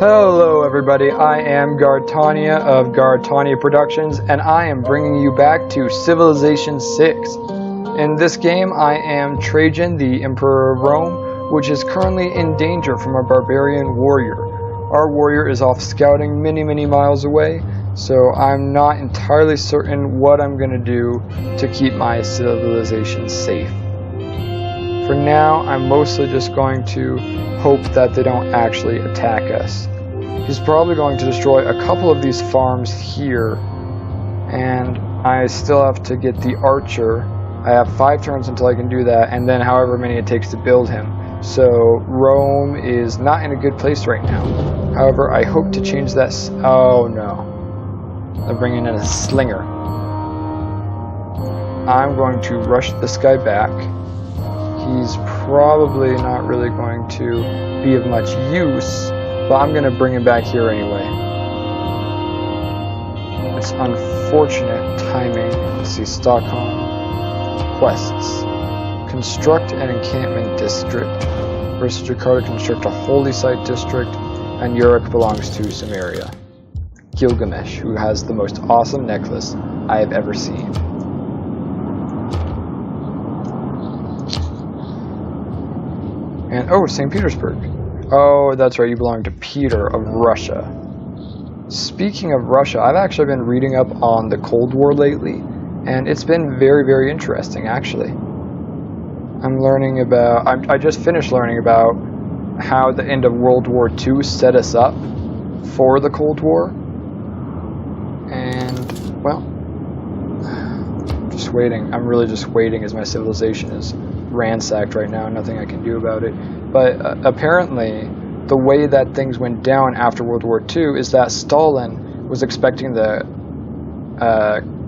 Hello everybody, I am Gartania of Gartania Productions, and I am bringing you back to Civilization 6. In this game, I am Trajan, the Emperor of Rome, which is currently in danger from a barbarian warrior. Our warrior is off scouting many miles away, so I'm not entirely certain what I'm going to do to keep my civilization safe. For now, I'm mostly just going to hope that they don't actually attack us. He's probably going to destroy a couple of these farms here, and I still have to get the archer. I have 5 turns until I can do that, and then however many it takes to build him. So Rome is not in a good place right now. However, I hope to change that. Oh no. They're bringing in a slinger. I'm going to rush this guy back. He's probably not really going to be of much use, but I'm going to bring him back here anyway. It's unfortunate timing. Let's see, Stockholm. Quests. Construct an encampment district. Versus Jakarta, construct a holy site district. And Uruk belongs to Samaria. Gilgamesh, who has the most awesome necklace I have ever seen. And, oh, St. Petersburg. Oh, that's right, you belong to Peter of Russia. Speaking of Russia, I've actually been reading up on the Cold War lately, and it's been very interesting, actually. I'm learning about, I just finished learning about how the end of World War II set us up for the Cold War. And, well, just waiting. I'm really just waiting as my civilization is ransacked right now. Nothing I can do about it. But apparently, the way that things went down after World War II is that Stalin was expecting the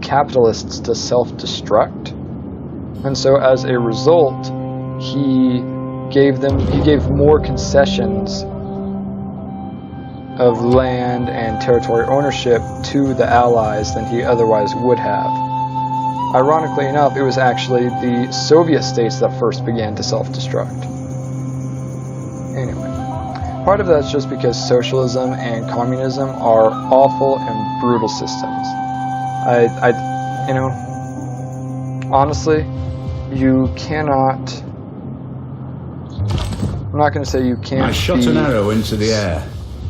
capitalists to self-destruct, and so as a result, he gave more concessions of land and territory ownership to the Allies than he otherwise would have. Ironically enough, it was actually the Soviet states that first began to self-destruct. Anyway, part of that's just because socialism and communism are awful and brutal systems. You know, honestly, you cannot. I'm not going to say you can't. I shot an arrow into the air.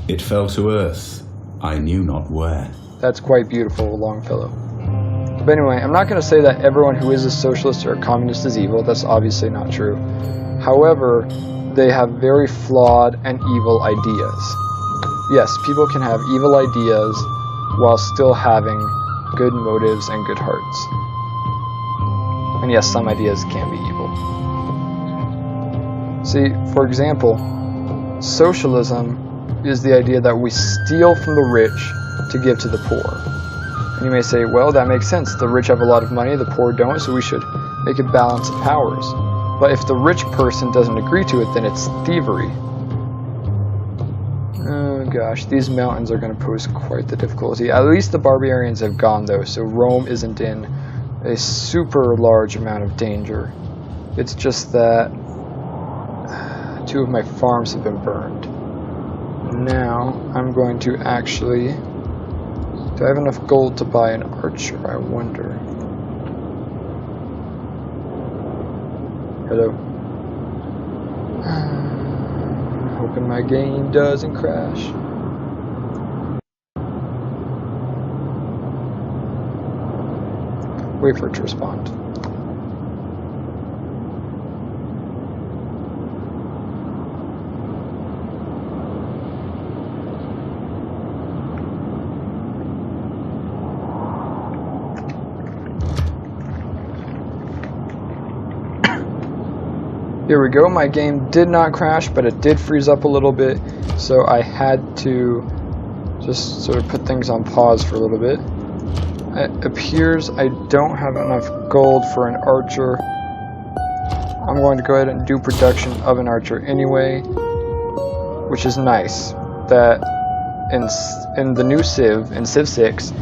It fell to earth. I knew not where. That's quite beautiful, Longfellow. But anyway, I'm not going to say that everyone who is a socialist or a communist is evil. That's obviously not true. However, they have very flawed and evil ideas. Yes, people can have evil ideas while still having good motives and good hearts. And yes, some ideas can be evil. See, for example, socialism is the idea that we steal from the rich to give to the poor. And you may say, well, that makes sense. The rich have a lot of money, the poor don't, so we should make a balance of powers. But if the rich person doesn't agree to it, then it's thievery. Oh gosh, these mountains are going to pose quite the difficulty. At least the barbarians have gone though, so Rome isn't in a super large amount of danger. It's just that 2 of my farms have been burned. Now, I'm going to actually... Do I have enough gold to buy an archer? I wonder. Hello. Hoping my game doesn't crash. Wait for it to respond. Here we go, my game did not crash, but it did freeze up a little bit, so I had to just sort of put things on pause for a little bit. It appears I don't have enough gold for an archer. I'm going to go ahead and do production of an archer anyway, which is nice, that in the new Civ, in Civ 6,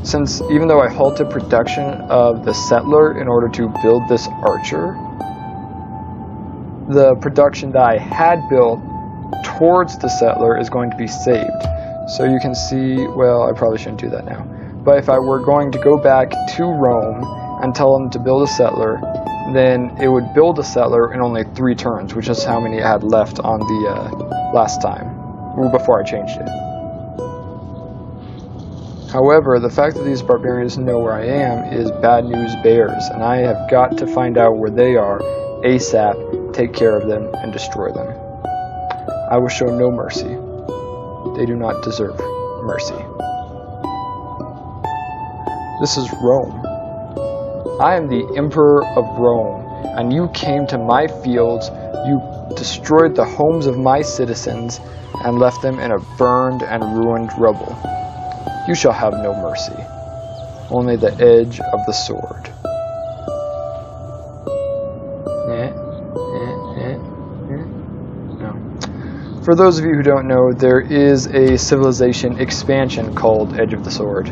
since even though I halted production of the settler in order to build this archer, the production that I had built towards the settler is going to be saved. So you can see, well, I probably shouldn't do that now. But if I were going to go back to Rome and tell them to build a settler, then it would build a settler in only 3 turns, which is how many I had left on the last time, before I changed it. However, the fact that these barbarians know where I am is bad news bears, and I have got to find out where they are ASAP, take care of them, and destroy them. I will show no mercy. They do not deserve mercy. This is Rome. I am the Emperor of Rome, and you came to my fields, you destroyed the homes of my citizens, and left them in a burned and ruined rubble. You shall have no mercy, only the edge of the sword. No. For those of you who don't know, there is a civilization expansion called Edge of the Sword.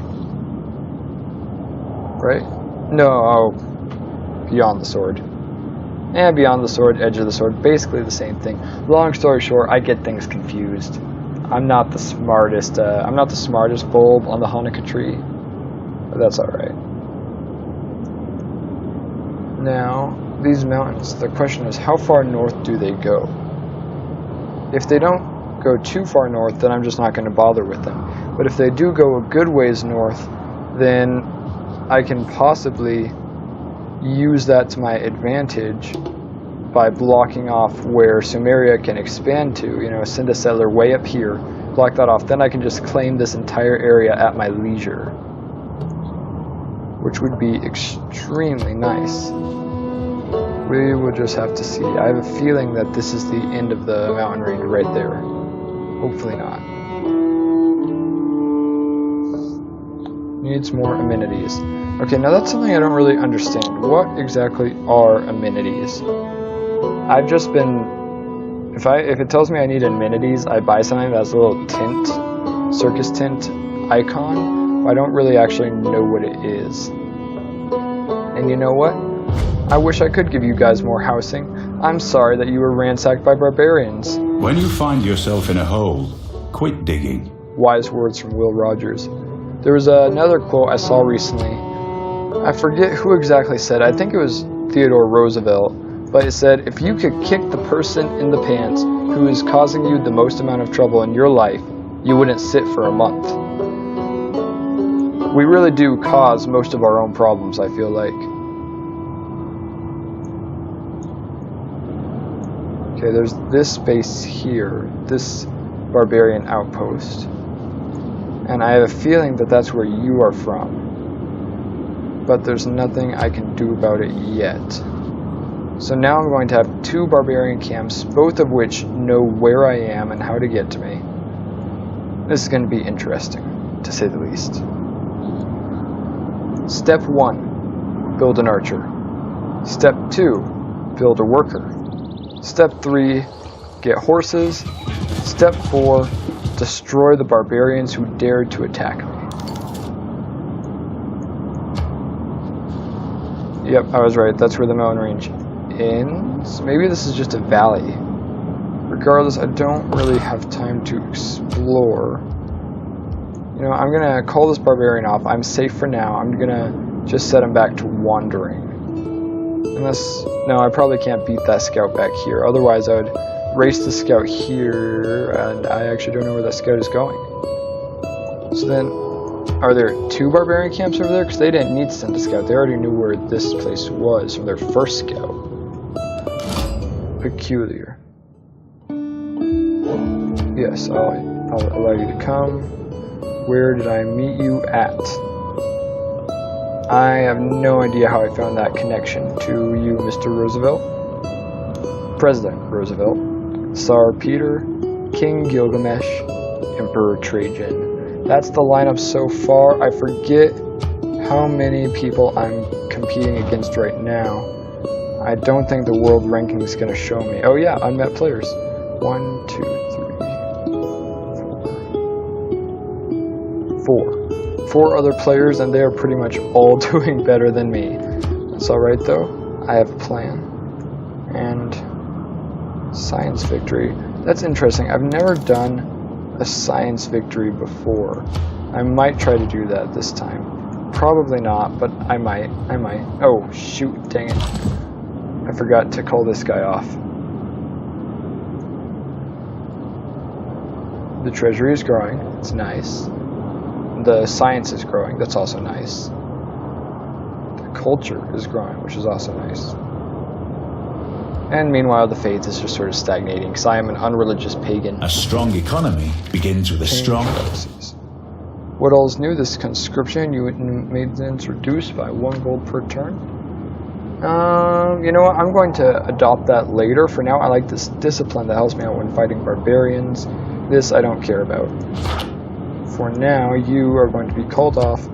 Right? No, Beyond the Sword. Beyond the Sword, Edge of the Sword, basically the same thing. Long story short, I get things confused. I'm not the smartest bulb on the Hanukkah tree, but that's alright. Now, these mountains, the question is, how far north do they go? If they don't go too far north, then I'm just not going to bother with them. But if they do go a good ways north, then I can possibly use that to my advantage by blocking off where Sumeria can expand to, you know, send a settler way up here, block that off, then I can just claim this entire area at my leisure, which would be extremely nice. We will just have to see. I have a feeling that this is the end of the mountain range right there. Hopefully not. Needs more amenities. Okay, now that's something I don't really understand. What exactly are amenities? I've just been, if it tells me I need amenities, I buy something that has a little tint, circus tint icon. I don't really actually know what it is. And you know what? I wish I could give you guys more housing. I'm sorry that you were ransacked by barbarians. When you find yourself in a hole, quit digging. Wise words from Will Rogers. There was another quote I saw recently. I forget who exactly said it. I think it was Theodore Roosevelt. But it said, if you could kick the person in the pants who is causing you the most amount of trouble in your life, you wouldn't sit for a month. We really do cause most of our own problems, I feel like. Okay, there's this space here, this barbarian outpost. And I have a feeling that that's where you are from. But there's nothing I can do about it yet. So now I'm going to have 2 barbarian camps, both of which know where I am and how to get to me. This is going to be interesting, to say the least. Step 1, build an archer. Step 2, build a worker. Step 3, get horses. Step 4, destroy the barbarians who dared to attack me. Yep, I was right. That's where the mountain range ends. Maybe this is just a valley. Regardless, I don't really have time to explore. You know, I'm gonna call this barbarian off. I'm safe for now. I'm gonna just set him back to wandering. Unless, no, I probably can't beat that scout back here. Otherwise, I would race the scout here, and I actually don't know where that scout is going. So then, are there 2 barbarian camps over there? Because they didn't need to send a scout. They already knew where this place was from their first scout. Peculiar. Yes, I'll allow you to come. Where did I meet you at? I have no idea how I found that connection to you, Mr. Roosevelt. President Roosevelt. Tsar Peter. King Gilgamesh. Emperor Trajan. That's the lineup so far. I forget how many people I'm competing against right now. I don't think the world ranking is going to show me. Oh yeah, unmet players. 1, 2, 3, 4. 4 other players, and they are pretty much all doing better than me. That's alright though. I have a plan. And science victory. That's interesting. I've never done a science victory before. I might try to do that this time. Probably not, but I might. Oh, shoot, dang it. I forgot to call this guy off. The treasury is growing. It's nice. The science is growing. That's also nice. The culture is growing, which is also nice. And meanwhile, the faith is just sort of stagnating, because I am an unreligious pagan. A strong economy begins with a strong... policies. What all's new? This conscription you maintenance reduced by 1 gold per turn? You know what? I'm going to adopt that later. For now, I like this discipline that helps me out when fighting barbarians. This I don't care about. For now, you are going to be called off,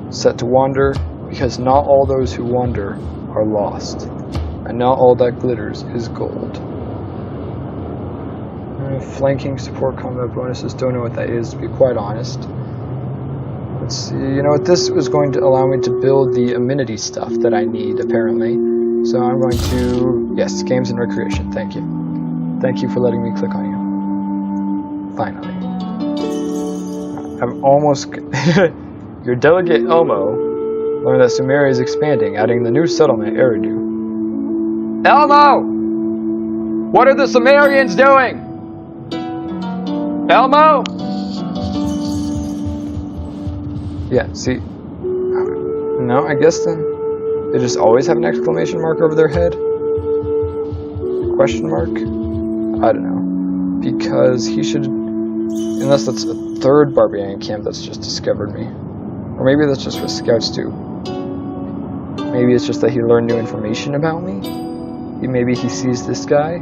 set to wander, because not all those who wander are lost. And not all that glitters is gold. Flanking support combat bonuses, don't know what that is, to be quite honest. Let's see, you know what, this was going to allow me to build the amenity stuff that I need, apparently. So I'm going to, yes, games and recreation, thank you. Thank you for letting me click on you. Finally. I'm almost, your delegate Elmo learned that Sumeria is expanding, adding the new settlement, Eridu. Elmo! What are the Sumerians doing? Elmo? Yeah, see. No, I guess then they just always have an exclamation mark over their head? Question mark? I don't know. Because he should... Unless that's a 3rd barbarian camp that's just discovered me. Or maybe that's just what scouts do. Maybe it's just that he learned new information about me? Maybe he sees this guy?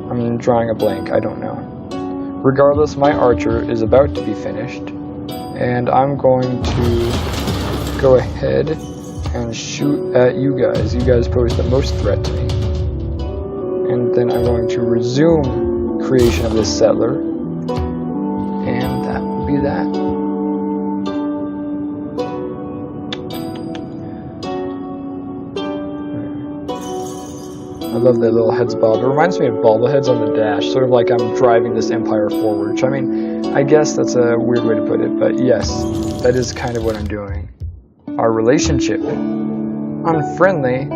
I'm drawing a blank, I don't know. Regardless, my archer is about to be finished, and I'm going to go ahead and shoot at you guys. You guys pose the most threat to me. And then I'm going to resume creation of this settler, and that will be that. I love their little heads bob. It reminds me of bobbleheads on the dash, sort of like I'm driving this empire forward. Which, I mean, I guess that's a weird way to put it, but yes, that is kind of what I'm doing. Our relationship. Unfriendly.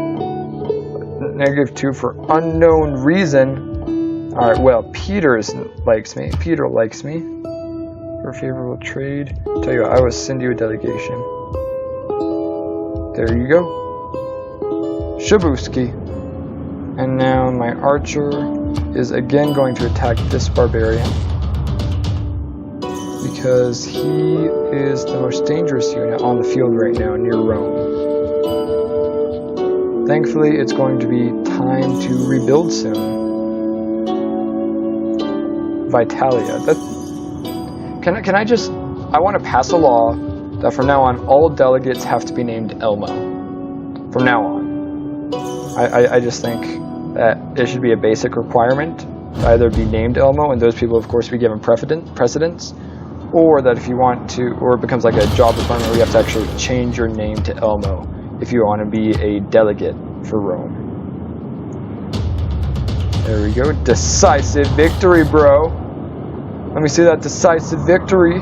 -2 for unknown reason. Alright, well, Peter likes me. Peter likes me. For favorable trade. Tell you what, I will send you a delegation. There you go. Shabuski. And now my archer is again going to attack this barbarian, because he is the most dangerous unit on the field right now near Rome. Thankfully, it's going to be time to rebuild soon. Vitalia. Can I just... I want to pass a law that from now on all delegates have to be named Elmo. From now on. I just think that it should be a basic requirement to either be named Elmo, and those people, of course, be given precedence, or that if you want to, or it becomes like a job requirement where you have to actually change your name to Elmo if you want to be a delegate for Rome. There we go. Decisive victory, bro. Let me see that decisive victory.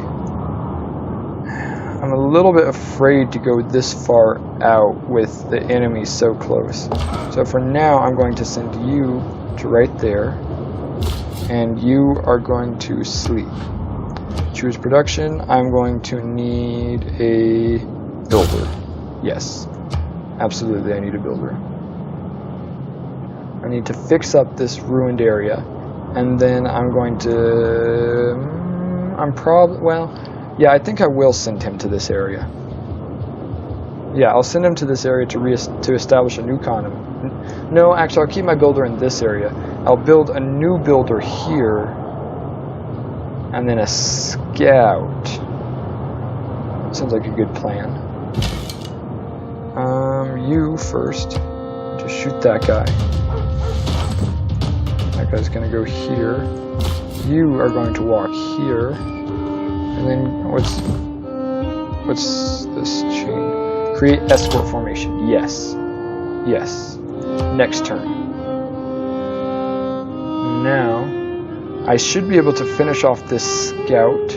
I'm a little bit afraid to go this far out with the enemy so close. So for now, I'm going to send you to right there, and you are going to sleep. Choose production. I'm going to need a builder. Yes, absolutely, I need a builder. I need to fix up this ruined area, and then I'm going to... yeah, I think I will send him to this area. Yeah, I'll send him to this area to establish a new colony. No, actually, I'll keep my builder in this area. I'll build a new builder here, and then a scout. Sounds like a good plan. You first to shoot that guy. That guy's gonna go here. You are going to walk here. And then what's this chain? Create escort formation. Yes. Yes. Next turn. Now I should be able to finish off this scout.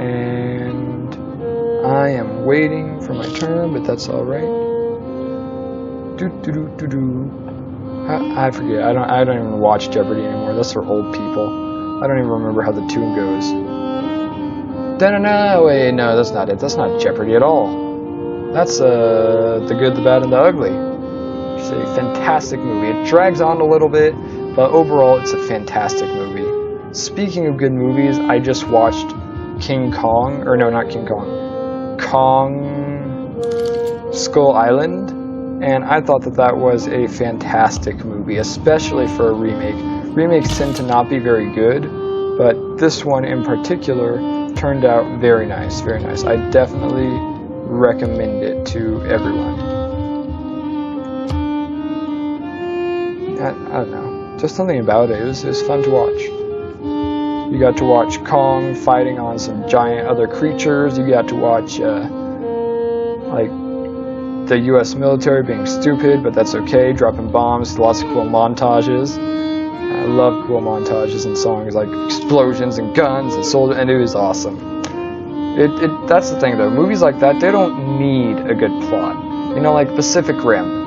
And I am waiting for my turn, but that's alright. I forget. I don't even watch Jeopardy anymore. That's for old people. I don't even remember how the tune goes. Da-na-na, wait, no, that's not it. That's not Jeopardy at all. That's The Good, the Bad, and the Ugly. It's a fantastic movie. It drags on a little bit, but overall it's a fantastic movie. Speaking of good movies, I just watched King Kong, or no, not King Kong, Kong Skull Island, and I thought that that was a fantastic movie, especially for a remake. Remakes tend to not be very good, but this one in particular turned out very nice, very nice. I definitely recommend it to everyone. I don't know, just something about it. It was fun to watch. You got to watch Kong fighting on some giant other creatures. You got to watch like the U.S. military being stupid, but that's okay, dropping bombs, lots of cool montages. I love cool montages and songs like explosions and guns and soldiers, and it was awesome. That's the thing though, movies like that, they don't need a good plot. You know, like Pacific Rim.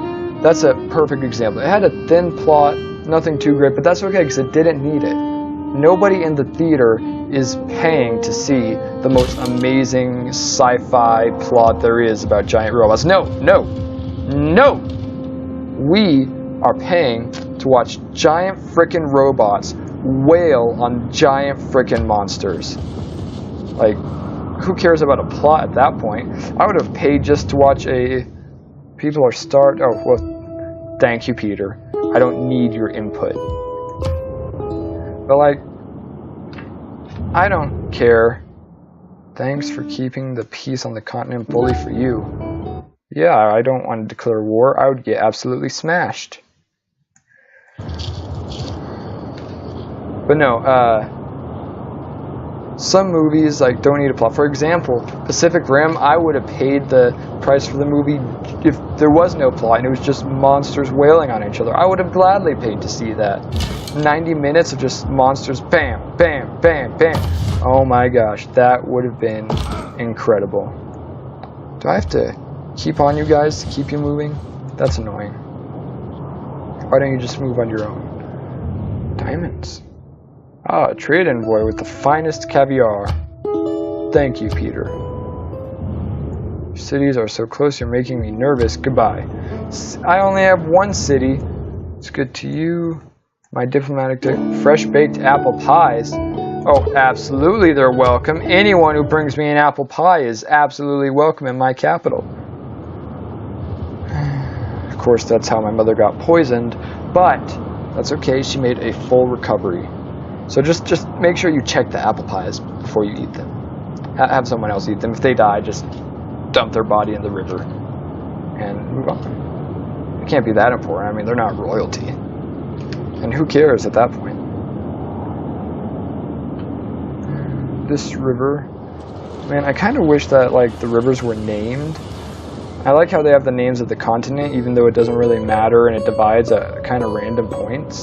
That's a perfect example. It had a thin plot, nothing too great, but that's okay because it didn't need it. Nobody in the theater is paying to see the most amazing sci-fi plot there is about giant robots. No, no, no! We are paying to watch giant frickin' robots wail on giant frickin' monsters. Like, who cares about a plot at that point? I would have paid just to watch a... People are oh, well, thank you, Peter. I don't need your input. But, like, I don't care. Thanks for keeping the peace on the continent. Bully for you. Yeah, I don't want to declare war. I would get absolutely smashed. But no, some movies like don't need a plot. For example, Pacific Rim, I would have paid the price for the movie if there was no plot and it was just monsters wailing on each other. I would have gladly paid to see that. 90 minutes of just monsters, bam, bam, bam, bam. Oh my gosh, that would have been incredible. Do I have to keep on you guys to keep you moving? That's annoying. Why don't you just move on your own? Diamonds. Ah, a trade envoy with the finest caviar. Thank you, Peter. Cities are so close, you're making me nervous. Goodbye. I only have one city. It's good to you. My diplomatic fresh-baked apple pies. Oh, absolutely they're welcome. Anyone who brings me an apple pie is absolutely welcome in my capital. Of course, that's how my mother got poisoned, but that's okay. She made a full recovery. So just make sure you check the apple pies before you eat them. Have someone else eat them. If they die, just dump their body in the river and move on. It can't be that important. I mean, they're not royalty. And who cares at that point? This river, man, I kind of wish that like the rivers were named. I like how they have the names of the continent, even though it doesn't really matter and it divides at kind of random points.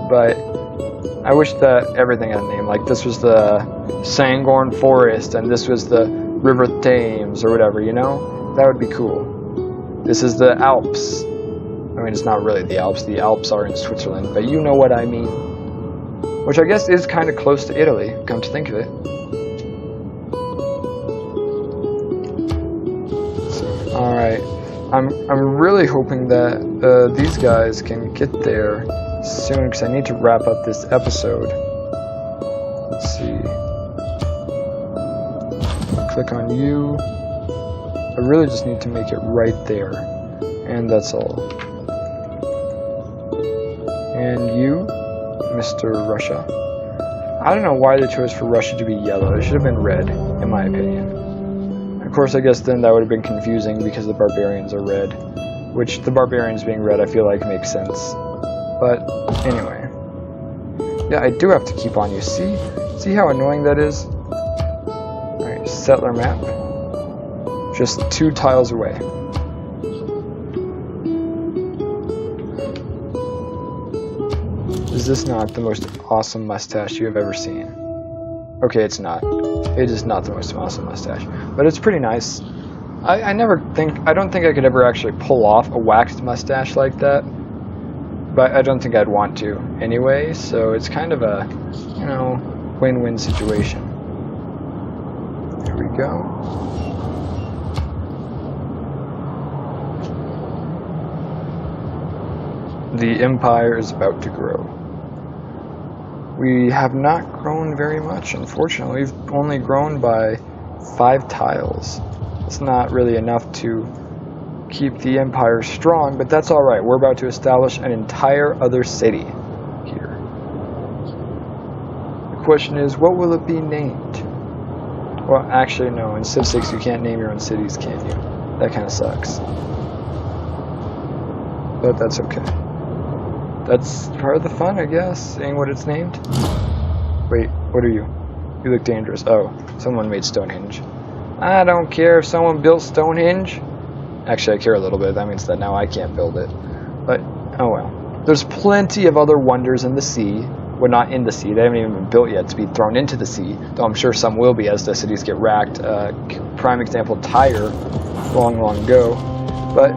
But I wish that everything had a name. Like this was the Sangorn Forest, and this was the River Thames, or whatever. You know, that would be cool. This is the Alps. I mean, it's not really the Alps. The Alps are in Switzerland, but you know what I mean. Which I guess is kind of close to Italy, come to think of it. Alright, I'm really hoping that these guys can get there soon, because I need to wrap up this episode. Let's see. Click on you. I really just need to make it right there. And that's all. And you, Mr. Russia. I don't know why they chose for Russia to be yellow. It should have been red, in my opinion. Of course, I guess then that would have been confusing because the barbarians are red. Which, the barbarians being red, I feel like makes sense. But, anyway. Yeah, I do have to keep on you. See how annoying that is? Alright, settler map. Just 2 tiles away. Is this not the most awesome mustache you have ever seen? Okay, it's not. It is not the most awesome mustache, but it's pretty nice. I don't think I could ever actually pull off a waxed mustache like that, but I don't think I'd want to anyway, so it's kind of a, you know, win-win situation. Here we go. The empire is about to grow. We have not grown very much, unfortunately. We've only grown by 5 tiles. It's not really enough to keep the empire strong, but that's alright. We're about to establish an entire other city here. The question is, what will it be named? Well, actually, no. In Civ 6, you can't name your own cities, can you? That kind of sucks. But that's okay. That's part of the fun, I guess, seeing what it's named. Wait, what are you? You look dangerous. Oh, someone made Stonehenge. I don't care if someone built Stonehenge. Actually, I care a little bit. That means that now I can't build it. But, oh well. There's plenty of other wonders in the sea. Well, not in the sea. They haven't even been built yet to be thrown into the sea. Though I'm sure some will be as the cities get racked. Prime example, Tyre, long, long ago. But,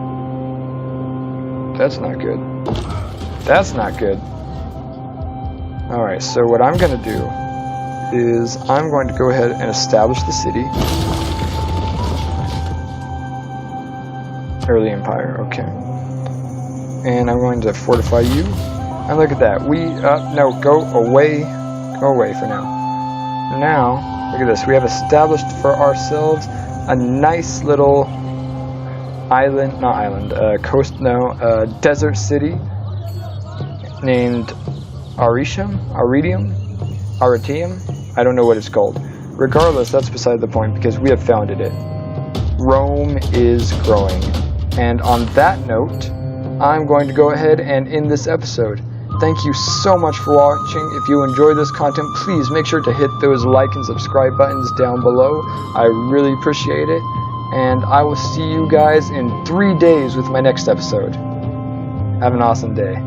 that's not good. That's not good. Alright, so what I'm going to do is I'm going to go ahead and establish the city. Early Empire, okay. And I'm going to fortify you. And look at that. No, go away. Go away for now. Now, look at this. We have established for ourselves a nice little desert city named Aritium? I don't know what it's called. Regardless, that's beside the point because we have founded it. Rome is growing. And on that note, I'm going to go ahead and end this episode. Thank you so much for watching. If you enjoy this content, please make sure to hit those like and subscribe buttons down below. I really appreciate it. And I will see you guys in 3 days with my next episode. Have an awesome day.